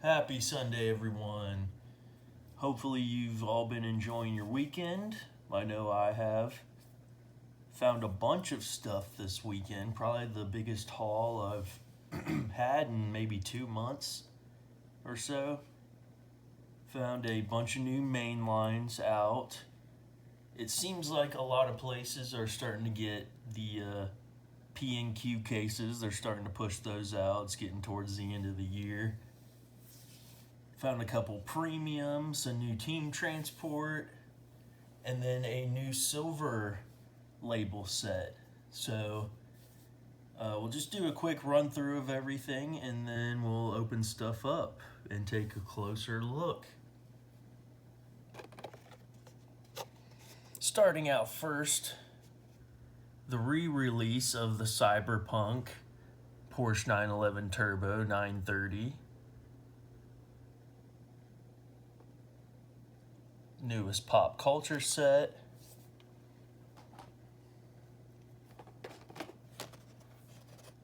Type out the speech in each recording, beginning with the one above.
Happy Sunday, everyone. Hopefully, you've all been enjoying your weekend. I know I have. Found a bunch of stuff this weekend, probably the biggest haul I've had in maybe 2 months or so. Found a bunch of new mainlines out. It seems like a lot of places are starting to get the P&Q cases. They're starting to push those out. It's getting towards the end of the year. Found a couple premiums, a new team transport, and then a new silver label set. So we'll just do a quick run through of everything, and then we'll open stuff up and take a closer look. Starting out first, the re-release of the Cyberpunk Porsche 911 Turbo 930. Newest pop culture set.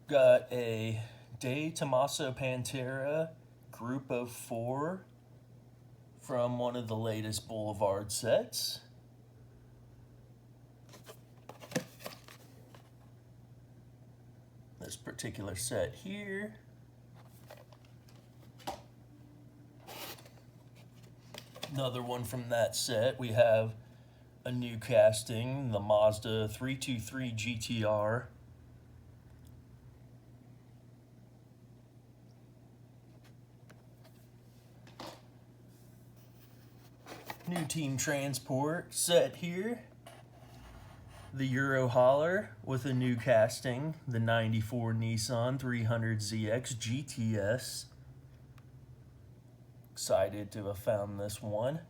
Got a De Tomaso Pantera Group of 4 from one of the latest Boulevard sets. This particular set here. Another one from that set, we have a new casting, the Mazda 323 GTR. New team transport set here. The Euro Hauler with a new casting, the 94 Nissan 300ZX GTS. Excited to have found this one.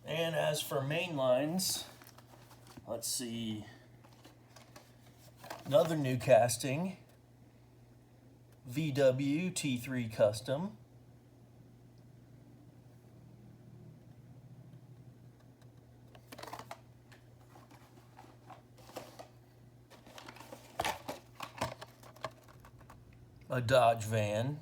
And as for mainlines, let's see. Another new casting, VW T3 Custom. A Dodge van.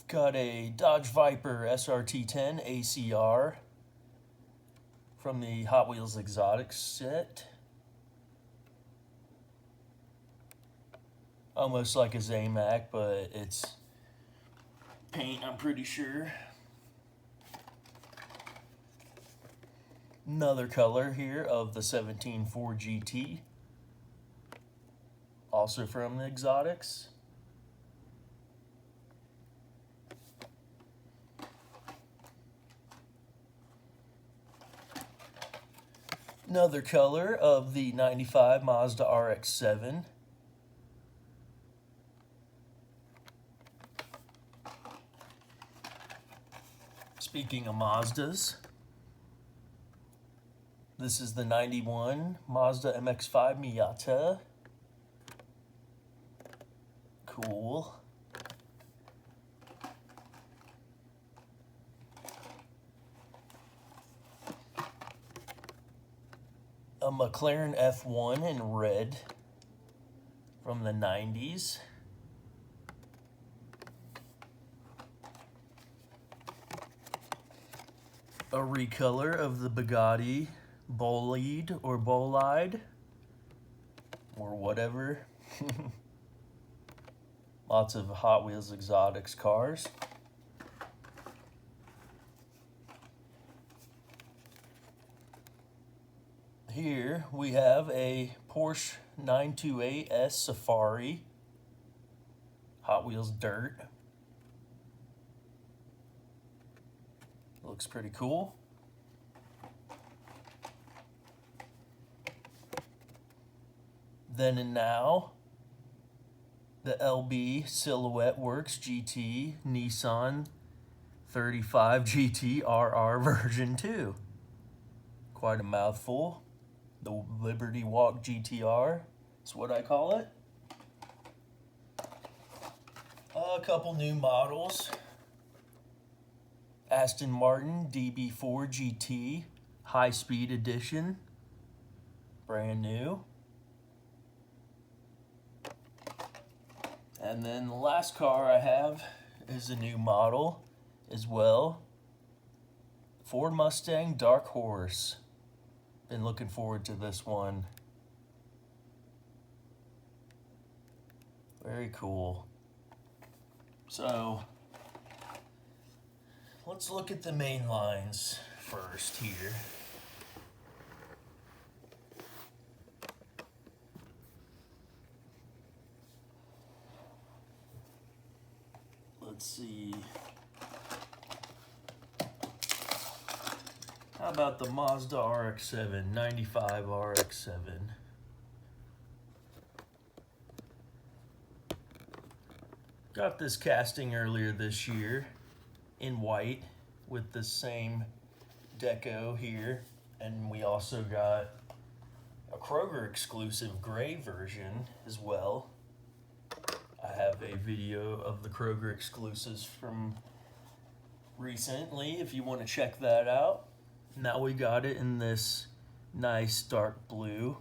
Got a Dodge Viper SRT10 ACR from the Hot Wheels Exotics set. Almost like a Zamac, but it's paint, I'm pretty sure. Another color here of the 17 Ford GT, also from the Exotics. Another color of the 95 Mazda RX-7. Speaking of Mazdas, this is the 91 Mazda MX-5 Miata. Cool. A McLaren F1 in red from the 90s. A recolor of the Bugatti Bolide or Bolide or whatever. Lots of Hot Wheels Exotics cars. Here we have a Porsche 928S Safari Hot Wheels Dirt. Looks pretty cool. Then and now, the LB Silhouette Works GT Nissan 35 GT RR version 2. Quite a mouthful. The Liberty Walk GTR is what I call it. a couple new models. Aston Martin DB4 GT High Speed Edition, brand new. And then the last car I have is a new model as well. Ford Mustang Dark Horse. Been looking forward to this one. Very cool. So, let's look at the main lines first here. Let's see. How about the Mazda RX-7, 95 RX-7? Got this casting earlier this year in white with the same deco here. And we also got a Kroger exclusive gray version as well. I have a video of the Kroger exclusives from recently if you want to check that out. Now we got it in this nice dark blue.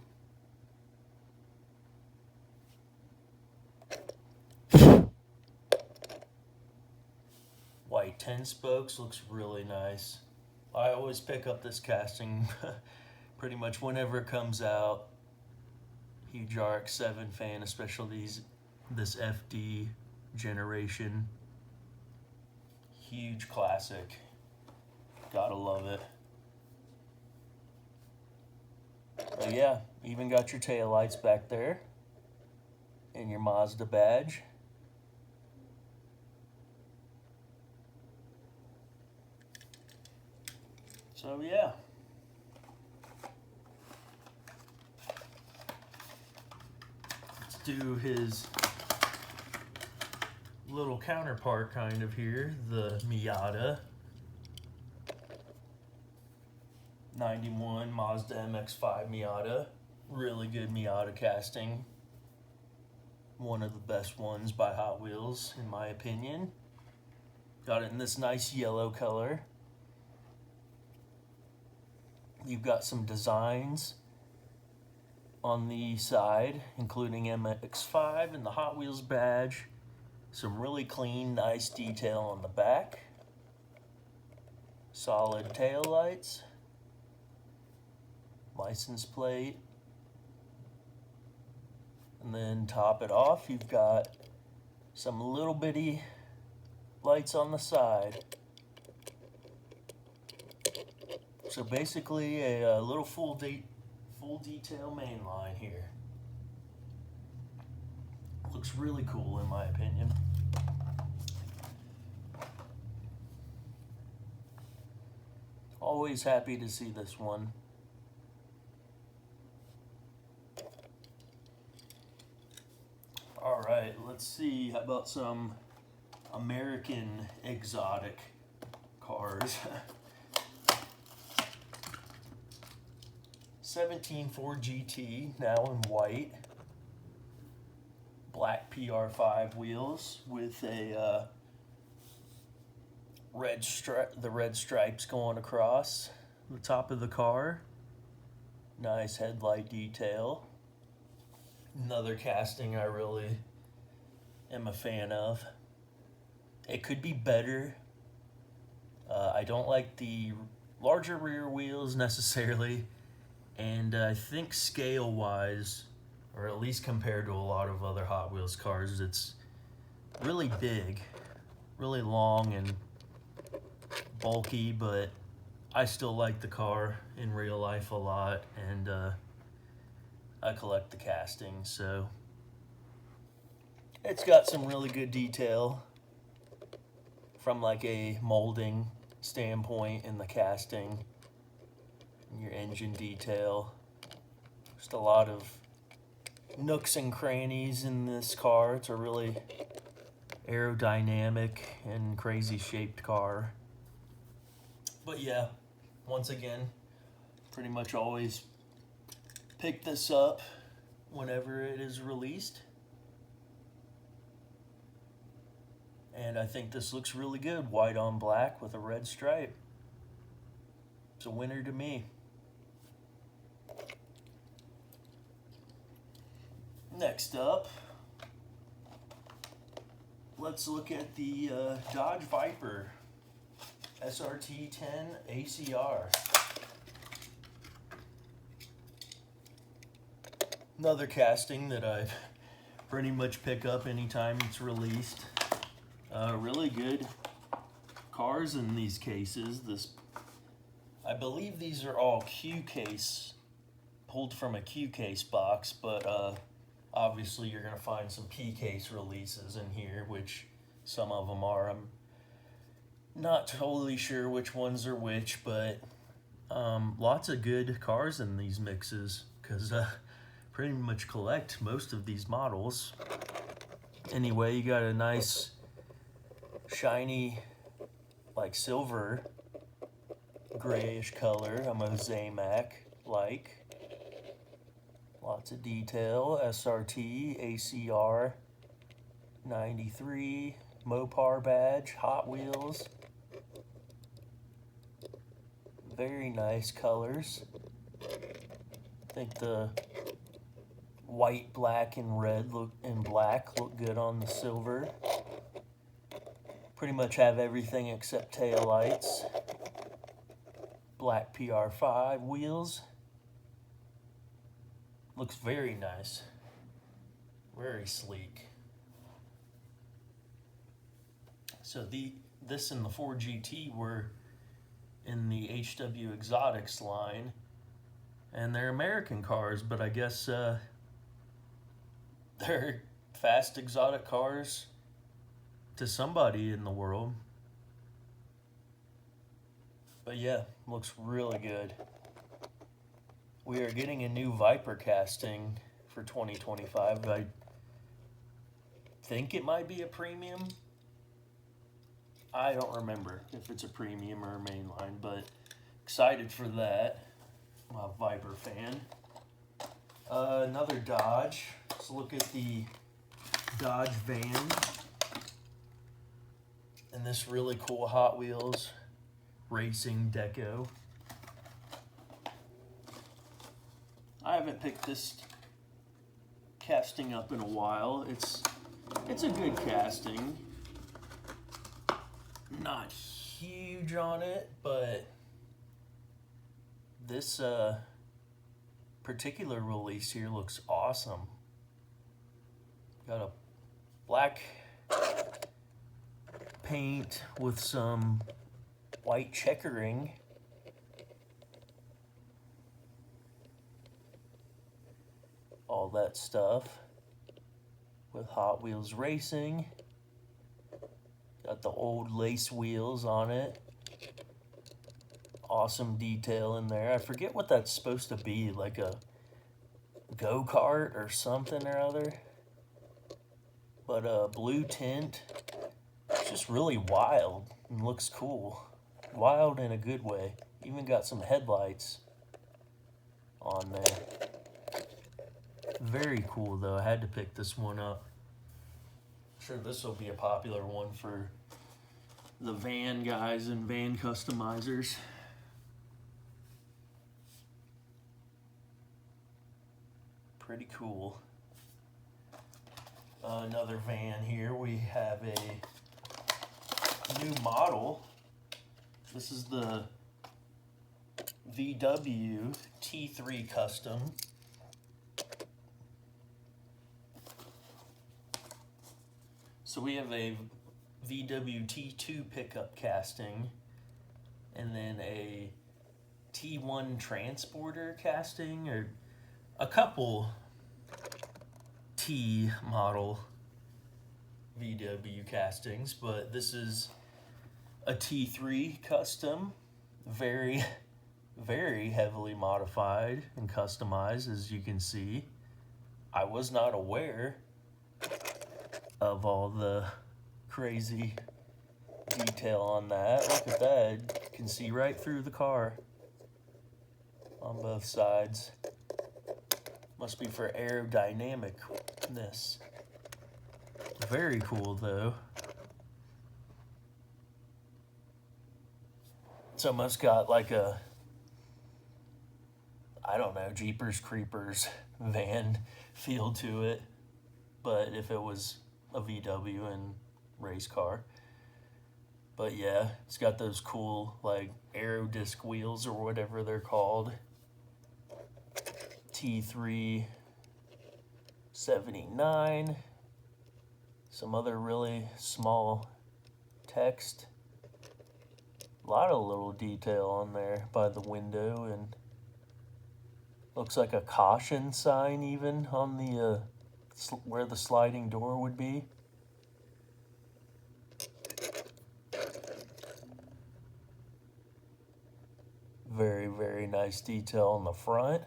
White 10 spokes, looks really nice. I always pick up this casting pretty much whenever it comes out. Huge RX-7 fan, especially this FD generation. Huge classic. Gotta love it. But yeah, even got your taillights back there and your Mazda badge. So yeah. Let's do his little counterpart kind of here, the Miata. 91 Mazda MX-5 Miata. Really good Miata casting. One of the best ones by Hot Wheels, in my opinion. Got it in this nice yellow color. You've got some designs on the side, including MX-5 and the Hot Wheels badge. Some really clean, nice detail on the back. Solid tail lights. License plate. And then top it off, you've got some little bitty lights on the side. So basically a little full detail main line here. Looks really cool in my opinion. Always happy to see this one. All right, let's see. How about some American exotic cars? 17 Ford GT, now in white. Black PR5 wheels with a red stripes going across the top of the car. Nice headlight detail. Another casting I really am a fan of. It could be better. I don't like the larger rear wheels necessarily, and I think scale-wise, or at least compared to a lot of other Hot Wheels cars, it's really big, really long and bulky, but I still like the car in real life a lot, and I collect the castings, so it's got some really good detail from like a molding standpoint in the casting and your engine detail. Just a lot of nooks and crannies in this car. It's a really aerodynamic and crazy shaped car. But yeah, once again, pretty much always pick this up whenever it is released. And I think this looks really good. White on black with a red stripe. It's a winner to me. Next up, let's look at the Dodge Viper SRT 10 ACR. Another casting that I pretty much pick up anytime it's released. Really good cars in these cases. I believe these are all Q case, pulled from a Q case box, but obviously you're going to find some P case releases in here, which some of them are. I'm not totally sure which ones are which, but lots of good cars in these mixes, because pretty much collect most of these models. Anyway, you got a nice shiny, like silver, grayish color, a mosaic like. Lots of detail. SRT, ACR, 93, Mopar badge, Hot Wheels. Very nice colors. I think the white, black, and red and black look good on the silver. Pretty much have everything except tail lights. Black PR5 wheels. Looks very nice. Very sleek. So this and the Ford GT were in the HW Exotics line, and they're American cars, but I guess they're fast exotic cars to somebody in the world. But yeah, looks really good. We are getting a new Viper casting for 2025. I think it might be a premium. I don't remember if it's a premium or a mainline, but excited for that. I'm a Viper fan. Another Dodge. Let's look at the Dodge van. And this really cool Hot Wheels racing deco. I haven't picked this casting up in a while. It's a good casting. Not huge on it, but this particular release here looks awesome. Got a black paint with some white checkering. All that stuff with Hot Wheels Racing. Got the old lace wheels on it. Awesome detail in there. I forget what that's supposed to be, like a go-kart or something or other. But blue tint. It's just really wild and looks cool. Wild in a good way. Even got some headlights on there. Very cool though. I had to pick this one up. I'm sure this will be a popular one for the van guys and van customizers. Pretty cool. Another van here. We have a new model. This is the VW T3 Custom. So we have a VW T2 pickup casting, and then a T1 transporter casting, or a couple T model VW castings, but this is a T3 custom, very, very heavily modified and customized, as you can see. I was not aware of all the crazy detail on that. Look at that. You can see right through the car on both sides. Must be for aerodynamicness. Very cool though. It's almost got like a, I don't know, Jeepers Creepers van feel to it. But if it was a VW and race car. But yeah, it's got those cool like aero disc wheels or whatever they're called. T379. Some other really small text. A lot of little detail on there by the window, and looks like a caution sign even on the where the sliding door would be. Very, very nice detail on the front.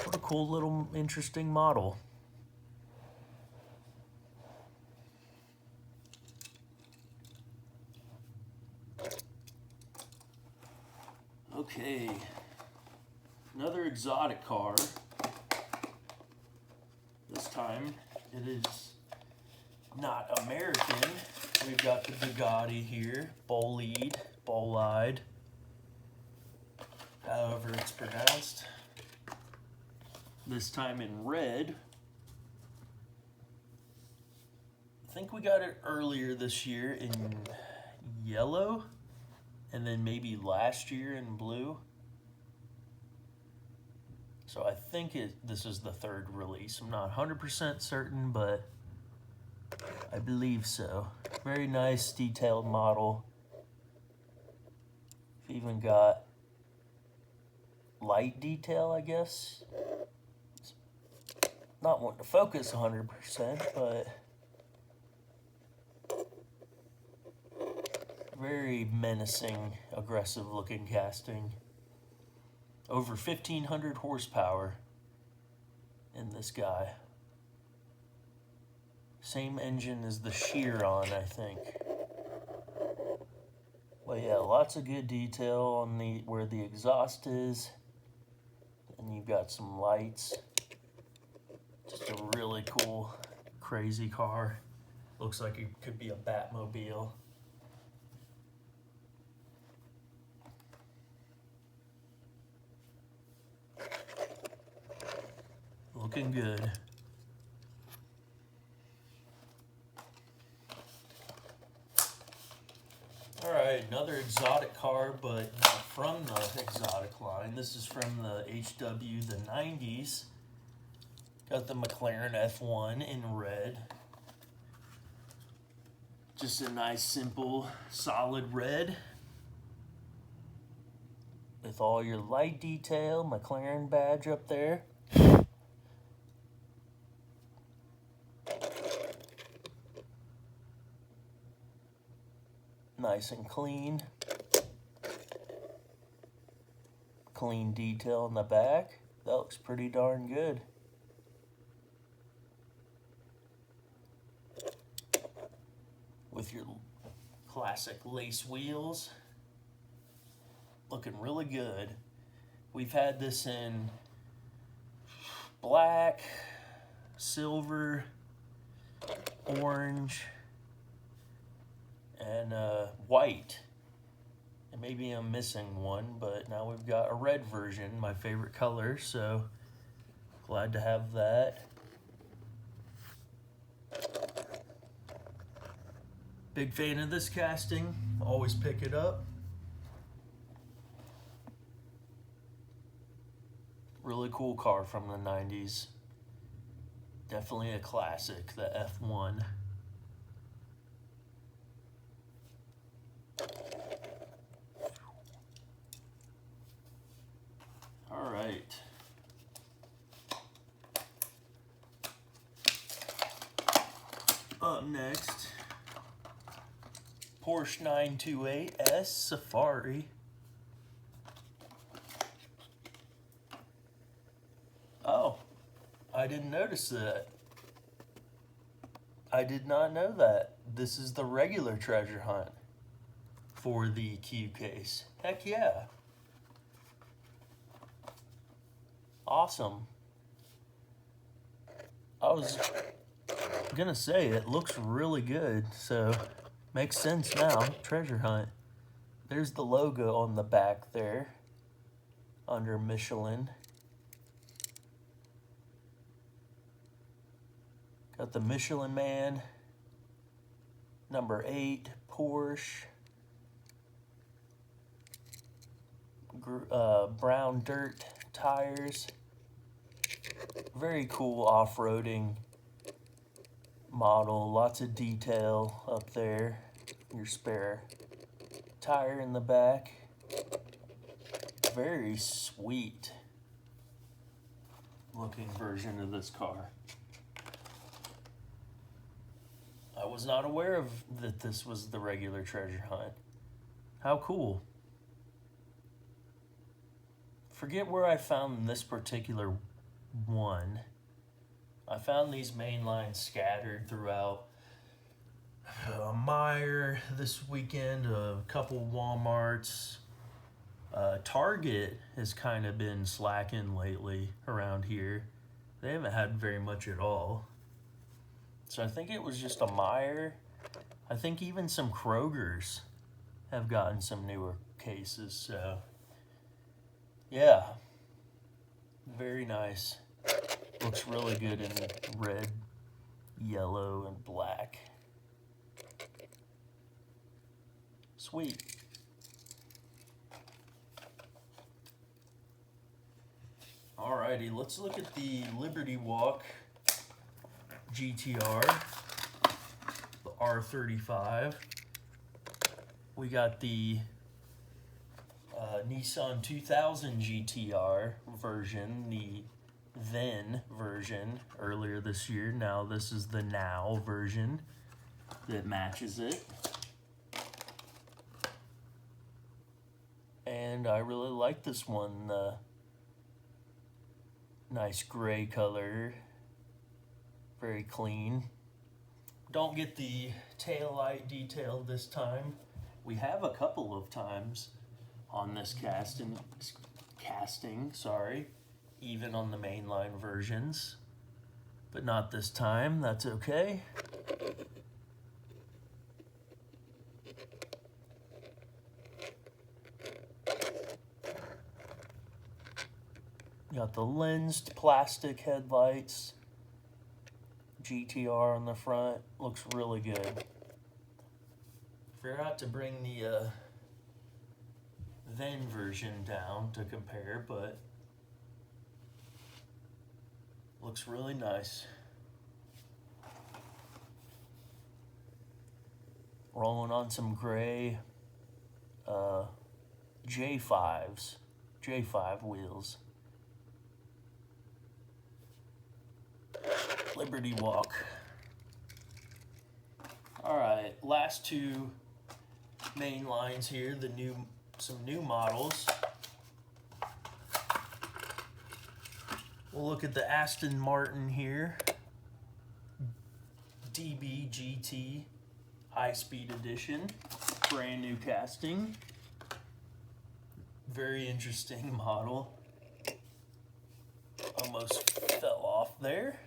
What a cool little interesting model. Okay, another exotic car. This time it is not American. We've got the Bugatti here, Bolide, however it's pronounced. This time in red. I think we got it earlier this year in yellow, and then maybe last year in blue. So I think this is the third release. I'm not 100% certain, but I believe so. Very nice detailed model. Even got light detail, I guess. Not wanting to focus 100%, but very menacing, aggressive looking casting. Over 1,500 horsepower in this guy. Same engine as the Chiron, I think. Well, yeah, lots of good detail on where the exhaust is. And you've got some lights. Just a really cool, crazy car. Looks like it could be a Batmobile. Looking good. Alright, another exotic car, but not from the exotic line. This is from the HW, the 90s. Got the McLaren F1 in red. Just a nice, simple, solid red. With all your light detail, McLaren badge up there. Nice and clean. Clean detail in the back. That looks pretty darn good. With your classic lace wheels. Looking really good. We've had this in black, silver, orange, and white. And maybe I'm missing one, but now we've got a red version, my favorite color, so glad to have that. Big fan of this casting, always pick it up. Really cool car from the 90s. Definitely a classic, the F1. All right. Up next, Porsche 928S Safari. Oh, I didn't notice that. I did not know that. This is the regular treasure hunt for the Q case. Heck yeah. Awesome. I was gonna say, it looks really good, so makes sense now. Treasure hunt. There's the logo on the back there under Michelin. Got the Michelin Man, number 8, Porsche, brown dirt tires. Very cool off-roading model, lots of detail up there. Your spare tire in the back. Very sweet looking version of this car. I was not aware of that this was the regular treasure hunt. How cool. Forget where I found this particular one. I found these main lines scattered throughout Meijer this weekend, a couple Walmarts. Target has kind of been slacking lately around here. They haven't had very much at all. So I think it was just a Meijer. I think even some Kroger's have gotten some newer cases. So yeah, very nice. Looks really good in red, yellow, and black. Sweet. Alrighty, let's look at the Liberty Walk GTR, the R35. We got the Nissan 2000 GTR version, the then version earlier this year. Now this is the now version that matches it. And I really like this one. Nice gray color, very clean. Don't get the tail light detail this time. We have a couple of times on this casting, even on the mainline versions, but not this time. That's okay. Got the lensed plastic headlights, GTR on the front, looks really good. Forgot to bring the then version down to compare, but looks really nice. Rolling on some gray J5 wheels. Liberty Walk. Alright, last two main lines here, some new models. We'll look at the Aston Martin here. DB GT High Speed Edition. Brand new casting. Very interesting model. Almost fell off there.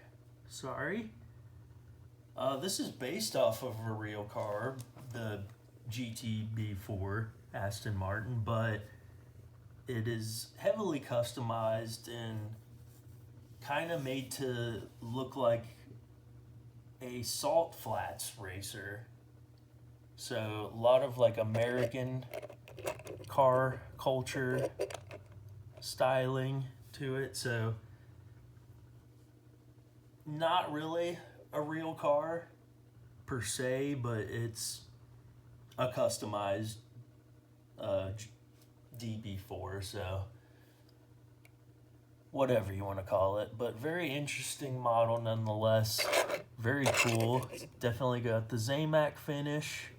Sorry. This is based off of a real car, the GTB4 Aston Martin, but it is heavily customized and kind of made to look like a salt flats racer. So a lot of like American car culture styling to it. So not really a real car per se, but it's a customized DB4, so whatever you want to call it. But very interesting model nonetheless. Very cool. It's definitely got the Zamac finish.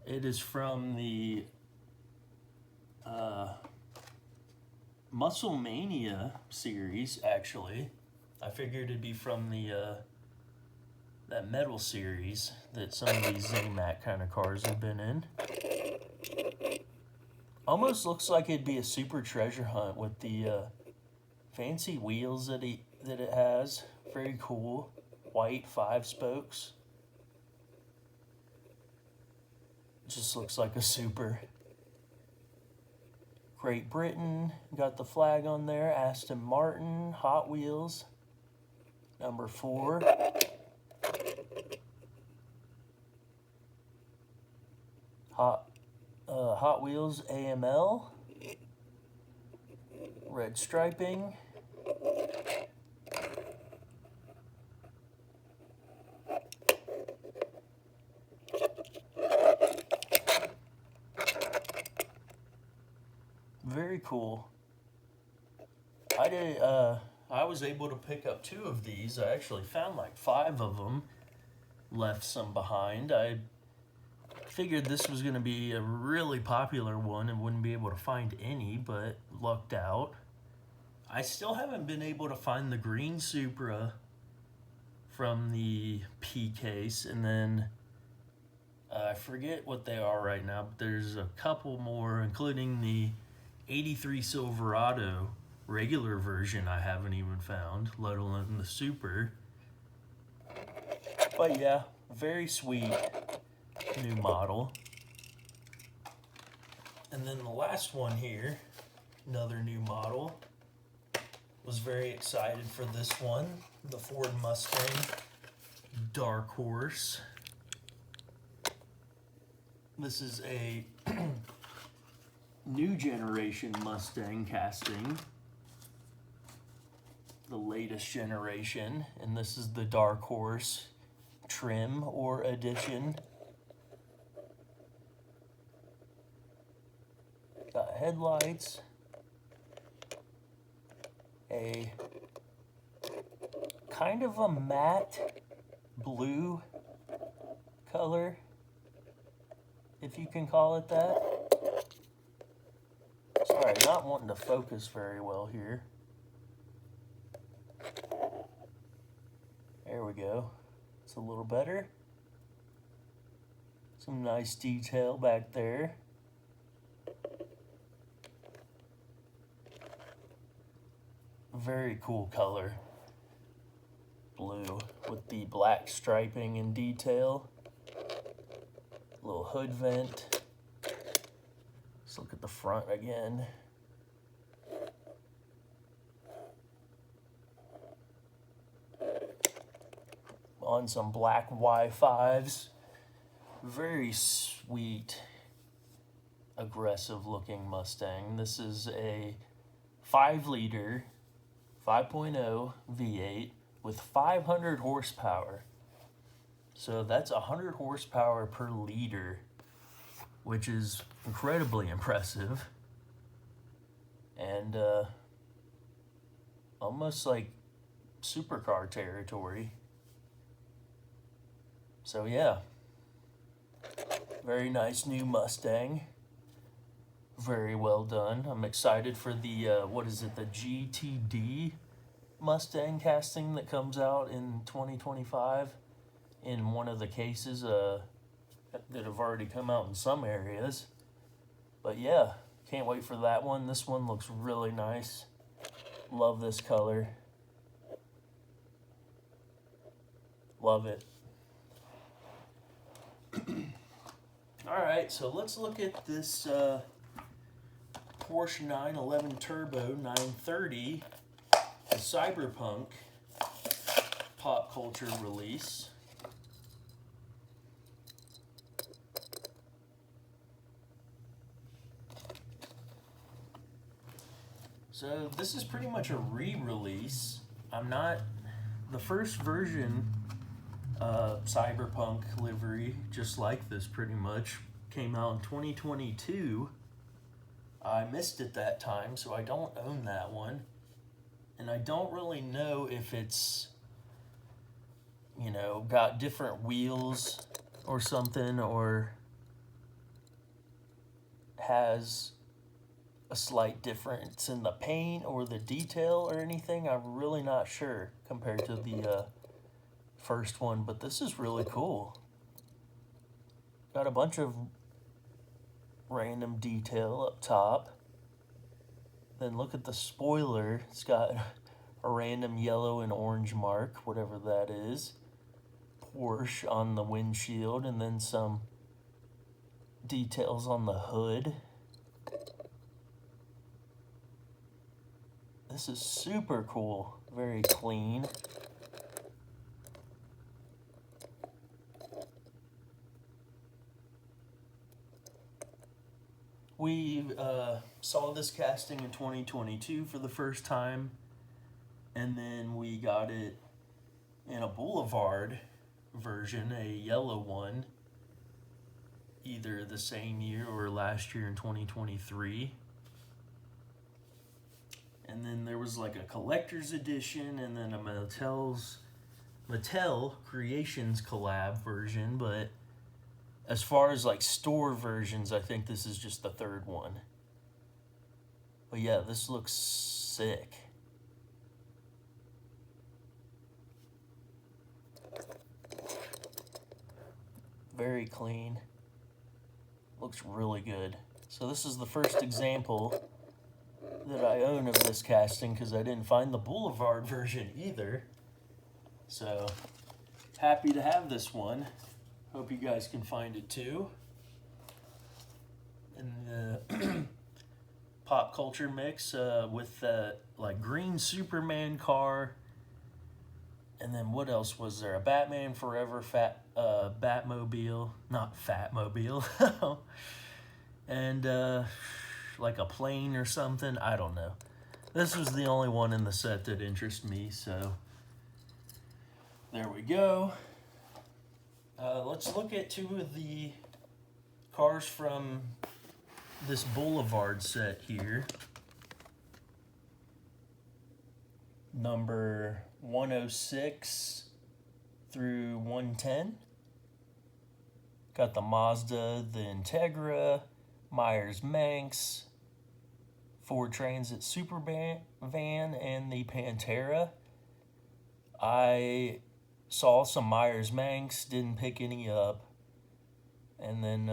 It is from the Muscle Mania series, actually. I figured it'd be from the that metal series that some of these Zamac kind of cars have been in. Almost looks like it'd be a super treasure hunt with the fancy wheels that it has. Very cool. white 5 spokes. Just looks like a super. Great Britain, got the flag on there. Aston Martin, Hot Wheels, number 4. Hot Wheels AML, red striping. Very cool. I was able to pick up 2 of these. I actually found like 5 of them. Left some behind. I figured this was going to be a really popular one and wouldn't be able to find any, but lucked out. I still haven't been able to find the green Supra from the P case, and then I forget what they are right now, but there's a couple more, including the 83 Silverado regular version I haven't even found, let alone the Super. But yeah, very sweet new model. And then the last one here, another new model. Was very excited for this one, the Ford Mustang Dark Horse. This is a new generation Mustang casting, the latest generation, and this is the Dark Horse trim or edition. Got headlights, a kind of a matte blue color, if you can call it that. Sorry, not wanting to focus very well here. There we go. It's a little better. Some nice detail back there. Very cool color. Blue with the black striping and detail. Little hood vent. Let's look at the front again. On some black Y5s. Very sweet, aggressive looking Mustang. This is a 5-liter 5.0 V8 with 500 horsepower. So that's 100 horsepower per liter, which is incredibly impressive. And almost like supercar territory. So yeah, very nice new Mustang. Very well done. I'm excited for the, what is it, the GTD Mustang casting that comes out in 2025 in one of the cases that have already come out in some areas. But yeah, can't wait for that one. This one looks really nice. Love this color. Love it. Alright, so let's look at this Porsche 911 Turbo 930, the Cyberpunk pop culture release. So this is pretty much a re-release. The first version Cyberpunk livery, just like this pretty much, came out in 2022. I missed it that time, so I don't own that one. And I don't really know if it's, you know, got different wheels or something, or has a slight difference in the paint or the detail or anything. I'm really not sure compared to the first one, but this is really cool. Got a bunch of random detail up top. Then look at the spoiler. It's got a random yellow and orange mark, whatever that is. Porsche on the windshield, and then some details on the hood. This is super cool, very clean. We saw this casting in 2022 for the first time, and then we got it in a Boulevard version, a yellow one, either the same year or last year in 2023. And then there was like a collector's edition, and then a Mattel Creations collab version, but as far as like store versions, I think this is just the third one. But yeah, this looks sick. Very clean. Looks really good. So this is the first example that I own of this casting, because I didn't find the Boulevard version either. So happy to have this one. Hope you guys can find it too. And the pop culture mix with the like green Superman car. And then what else was there? A Batman Forever Batmobile. Not Fatmobile. And like a plane or something. I don't know. This was the only one in the set that interested me, so there we go. Let's look at two of the cars from this Boulevard set here. Number 106 through 110. Got the Mazda, the Integra, Myers-Manx, Ford Transit Supervan, and the Pantera. I saw some Myers-Manx, didn't pick any up, and then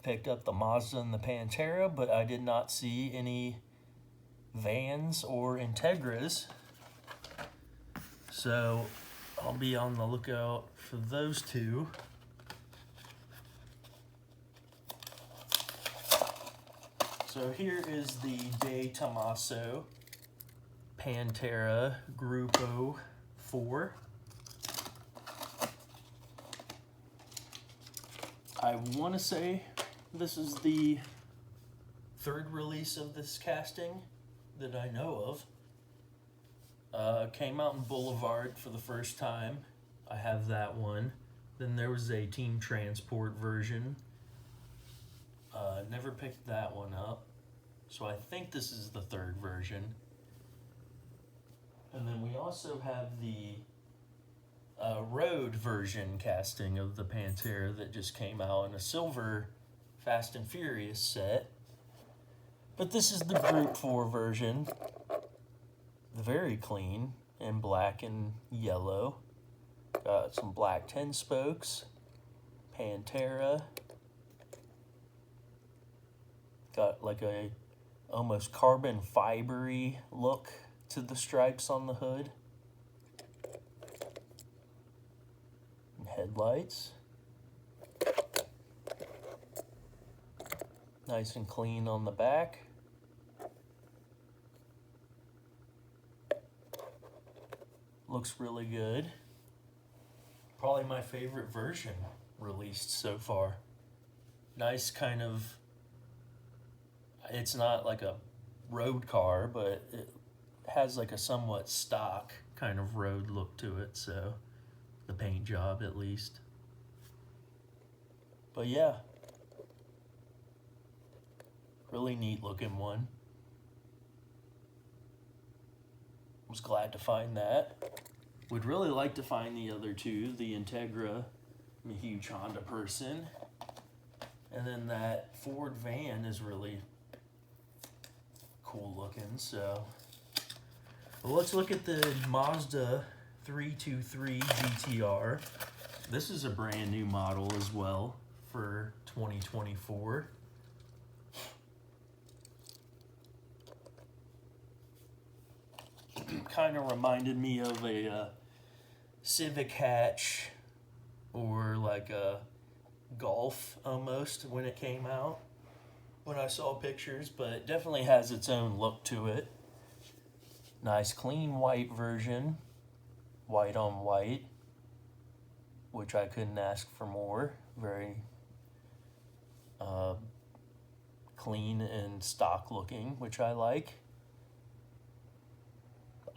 picked up the Mazda and the Pantera, but I did not see any vans or Integras, so I'll be on the lookout for those two. So here is the De Tomaso Pantera Grupo 4. I want to say this is the third release of this casting that I know of. Came out in Boulevard for the first time. I have that one. Then there was a Team Transport version. Never picked that one up. So I think this is the third version. And then we also have the road version casting of the Pantera that just came out in a silver Fast and Furious set. But this is the Group 4 version. Very clean in black and yellow. Got some black 10 spokes. Pantera. Got like a almost carbon fibery look to the stripes on the hood. And headlights. Nice and clean on the back. Looks really good. Probably my favorite version released so far. Nice kind of, it's not like a road car, but it has like a somewhat stock kind of road look to it, so the paint job at least. But yeah, really neat looking one. Was glad to find that. Would really like to find the other two, the Integra. I'm a huge Honda person. And then that Ford van is really cool looking, so. Well, let's look at the Mazda 323 GTR. This is a brand new model as well for 2024. kind of reminded me of a Civic hatch or like a Golf almost when it came out, when I saw pictures, but it definitely has its own look to it. Nice clean white version, white on white, which I couldn't ask for more. Very clean and stock looking, which I like.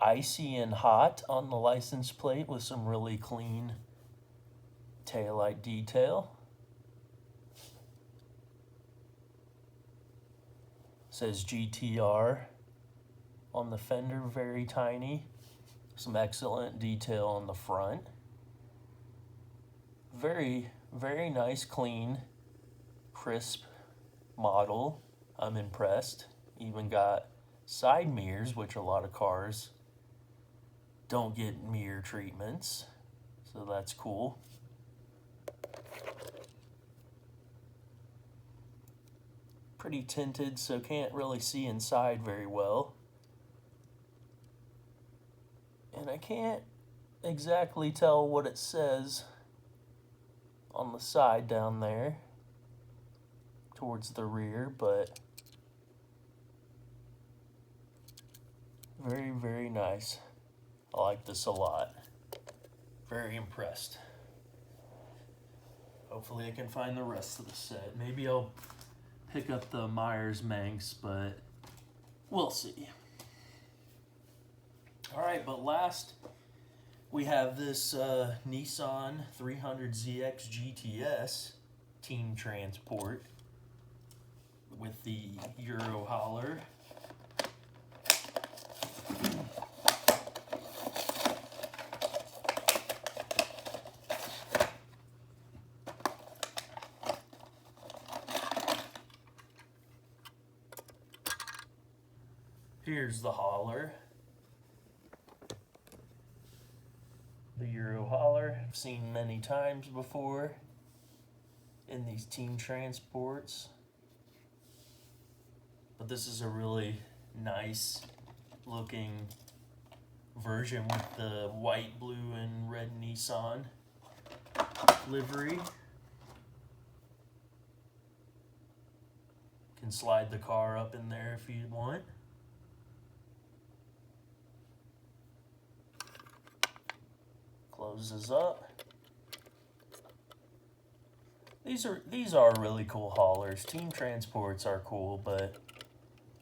Icy and hot on the license plate with some really clean taillight detail. Says GTR on the fender, very tiny. Some excellent detail on the front. Very, very nice, clean, crisp model. I'm impressed. Even got side mirrors, which a lot of cars don't get mirror treatments, so that's cool. Pretty tinted, so can't really see inside very well. And I can't exactly tell what it says on the side down there towards the rear, but very, very nice. I like this a lot. Very impressed. Hopefully I can find the rest of the set. Maybe I'll pick up the Myers Manx, but we'll see. All right, but last we have this Nissan 300ZX GTS team transport with the Euro hauler. Here's the hauler. The Euro hauler, I've seen many times before in these team transports. But this is a really nice looking version with the white, blue, and red Nissan livery. Can slide the car up in there if you want. Closes up. These are really cool haulers. Team transports are cool, but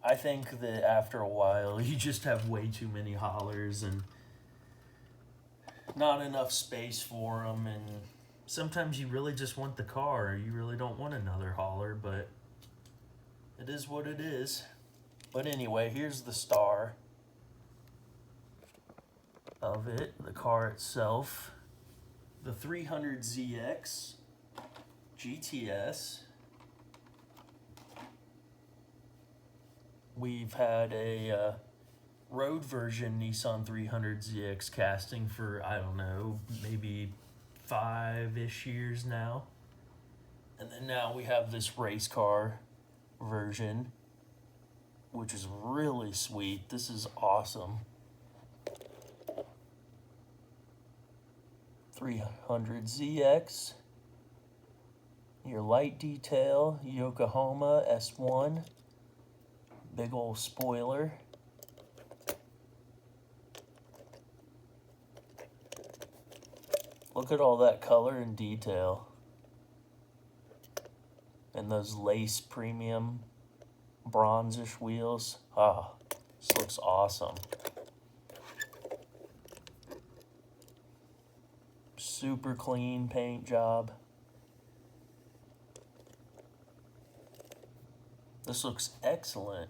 I think that after a while you just have way too many haulers and not enough space for them, and sometimes you really just want the car. You really don't want another hauler, but it is what it is. But anyway, here's the star of it, the car itself. The 300ZX GTS. We've had a road version Nissan 300ZX casting for, I don't know, maybe 5-ish years now. And then now we have this race car version, which is really sweet. This is awesome. 300ZX. Your light detail, Yokohama S1. Big old spoiler. Look at all that color and detail. And those lace premium bronzish wheels. Ah, this looks awesome. Super clean paint job. This looks excellent.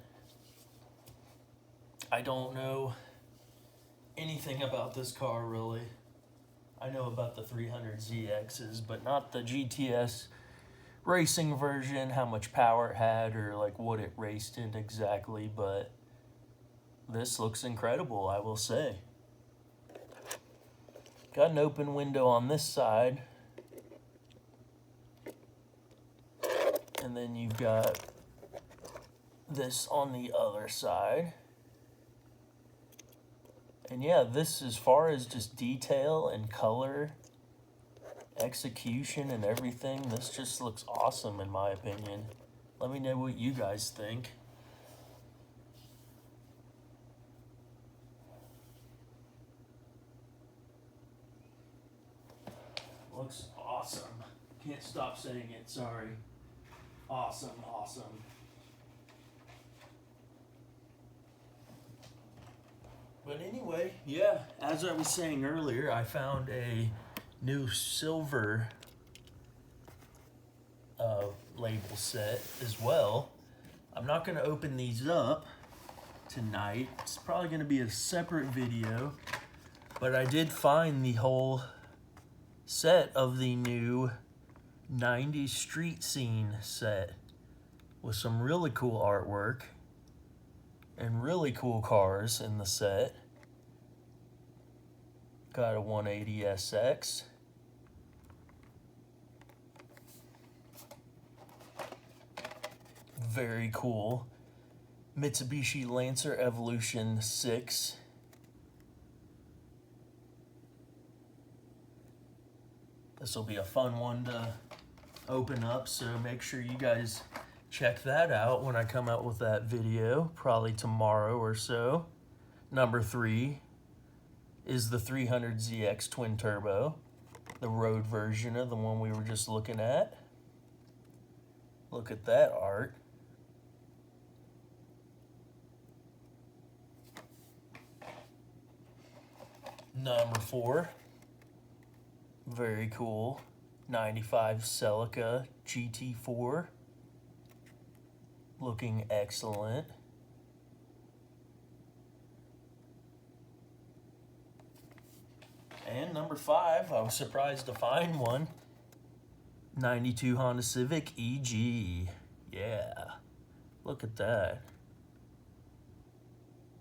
I don't know anything about this car really. I know about the 300ZXs, but not the GTS racing version, how much power it had or like what it raced in exactly, but this looks incredible, I will say. Got an open window on this side. And then you've got this on the other side. And yeah, this, as far as just detail and color, execution and everything, this just looks awesome in my opinion. Let me know what you guys think. Looks awesome. Can't stop saying it, sorry. Awesome, awesome. But anyway, yeah, as I was saying earlier, I found a new silver label set as well. I'm not going to open these up tonight. It's probably going to be a separate video. But I did find the whole set of the new 90s street scene set with some really cool artwork and really cool cars in the set. Got a 180 SX. Very cool. Mitsubishi Lancer Evolution 6. This will be a fun one to open up, so make sure you guys check that out when I come out with that video, probably tomorrow or so. Number 3 is the 300ZX Twin Turbo, the road version of the one we were just looking at. Look at that art. Number 4, very cool, 95 Celica GT4, looking excellent. And number 5, I was surprised to find one, 92 Honda Civic EG. Yeah, look at that.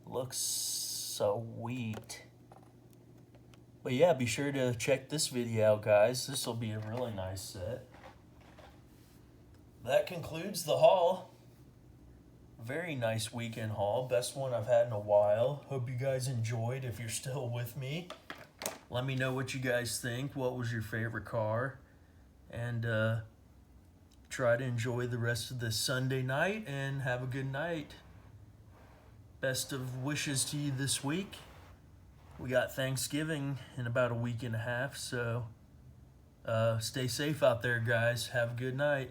Looks sweet. But yeah, be sure to check this video out, guys. This will be a really nice set. That concludes the haul. Very nice weekend haul. Best one I've had in a while. Hope you guys enjoyed. If you're still with me, let me know what you guys think. What was your favorite car? And try to enjoy the rest of this Sunday night and have a good night. Best of wishes to you this week. We got Thanksgiving in about a week and a half, so stay safe out there, guys. Have a good night.